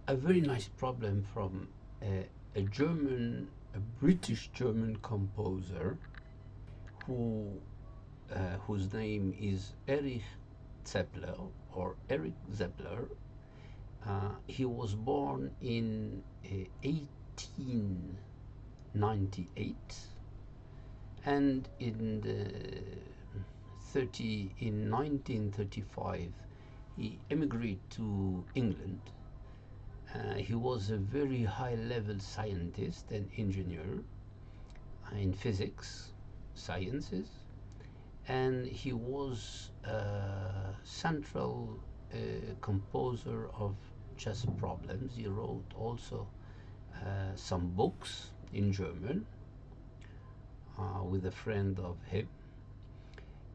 a very nice problem from a British German composer who whose name is Eric Zepler. He was born in 1898, and in 1935 he emigrated to England. He was a very high-level scientist and engineer in physics, sciences, and he was a central composer of chess problems. He wrote also some books in German with a friend of him.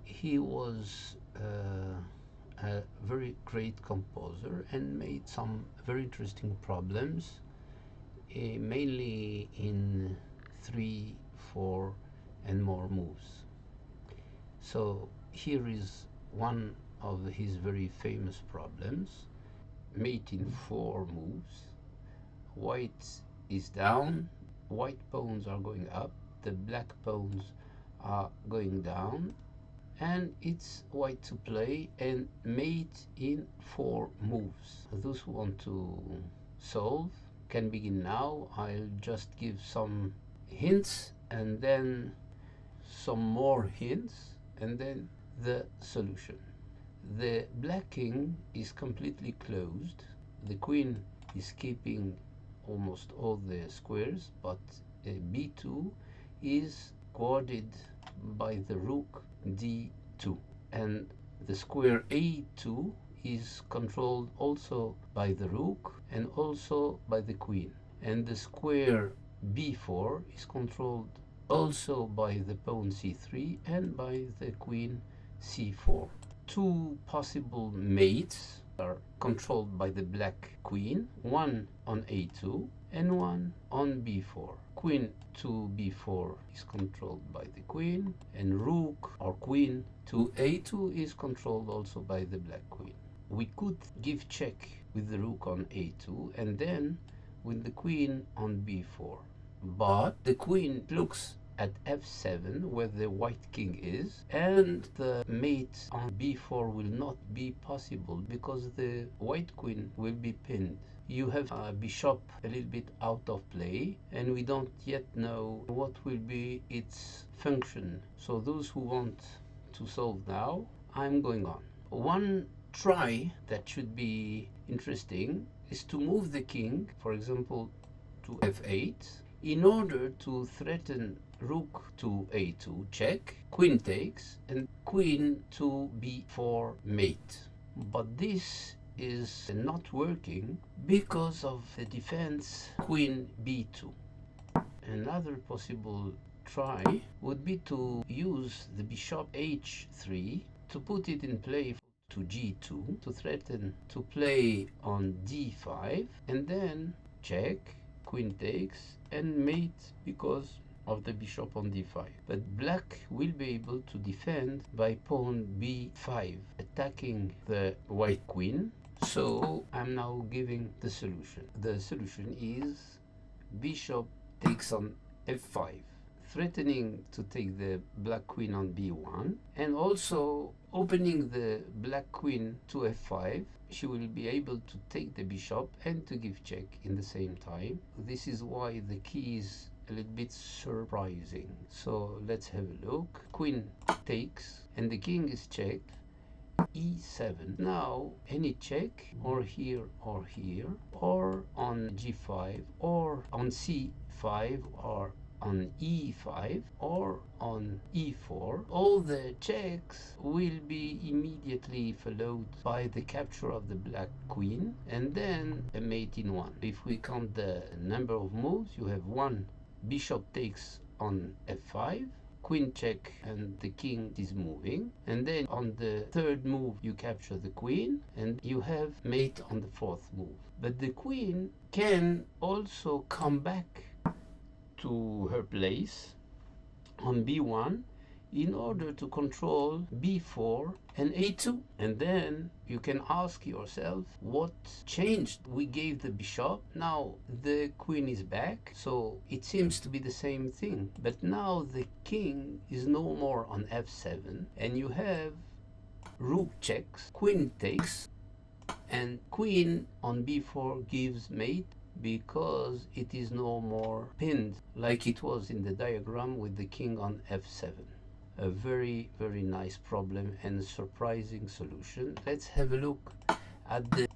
He was a very great composer and made some very interesting problems, mainly in 3, 4, and more moves. So here is one of his very famous problems, mate in 4 moves. White is down, white pawns are going up, the black pawns are going down, and it's white to play and mate in 4 moves. Those who want to solve can begin now. I'll just give some hints and then some more hints and then the solution. The black king is completely closed. The queen is keeping almost all the squares, but b2 is guarded by the rook d2, and the square a2 is controlled also by the rook and also by the queen, and the square b4 is controlled also by the pawn c3 and by the queen c4. 2 possible mates are controlled by the black queen, one on a2 and one on b4. Queen to b4 is controlled by the queen, and rook or queen to a2 is controlled also by the black queen. We could give check with the rook on a2 and then with the queen on b4, but the queen looks at f7 where the white king is, and the mate on b4 will not be possible because the white queen will be pinned. You have a bishop a little bit out of play, and we don't yet know what will be its function. So those who want to solve now, I'm going on. One try that should be interesting is to move the king, for example, to f8, in order to threaten rook to a2 check, queen takes, and queen to b4 mate. But this is not working because of the defense queen b2. Another possible try would be to use the bishop h3 to put it in play to g2 to threaten to play on d5, and then check, queen takes, and mate because of the bishop on d5. But black will be able to defend by pawn b5, attacking the white queen. So I'm now giving the solution. The solution is bishop takes on f5, threatening to take the black queen on b1, and also opening the black queen to f5. She will be able to take the bishop and to give check in the same time. This is why the key is a little bit surprising. So let's have a look. Queen takes and the king is checked, e7. Now any check, or here or here, or on g5, or on c5, or on e5, or on e4, all the checks will be immediately followed by the capture of the black queen and then a mate in 1. If we count the number of moves, you have 1 bishop takes on f5, queen check, and the king is moving, and then on the 3rd move you capture the queen and you have mate on the 4th move. But the queen can also come back to her place on b1 in order to control b4 and a2. And then you can ask yourself, what changed? We gave the bishop, now the queen is back, so it seems to be the same thing. But now the king is no more on f7, and you have rook checks, queen takes, and queen on b4 gives mate, because it is no more pinned like it was in the diagram with the king on f7. A very, very nice problem and surprising solution. Let's have a look at the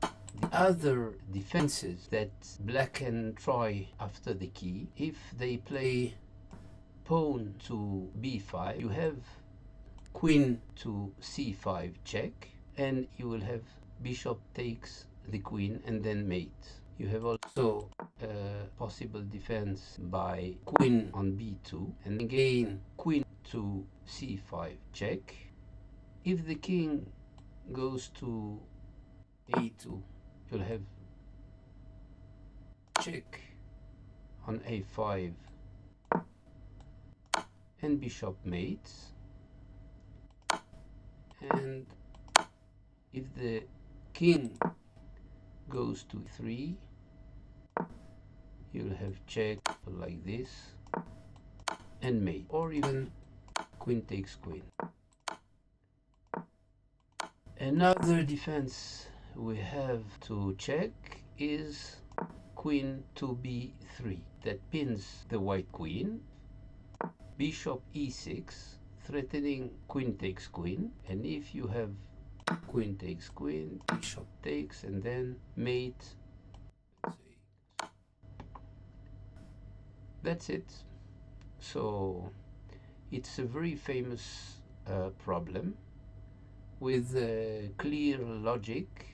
other defenses that black can try after the key. If they play pawn to b5, you have queen to c5 check, and you will have bishop takes the queen and then mate. You have also a possible defense by queen on b2, and again queen to c5 check. If the king goes to a2, you'll have check on a5 and bishop mates. And if the king goes to 3, you'll have check like this and mate, or even queen takes queen. Another defense we have to check is queen to b3, that pins the white queen. Bishop e6, threatening queen takes queen, and if you have queen takes queen, bishop takes, and then mate. That's it. So it's a very famous problem with clear logic,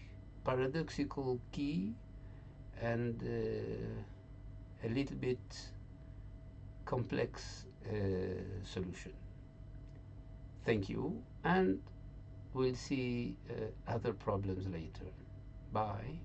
paradoxical key, and a little bit complex solution. Thank you, and we'll see other problems later. Bye.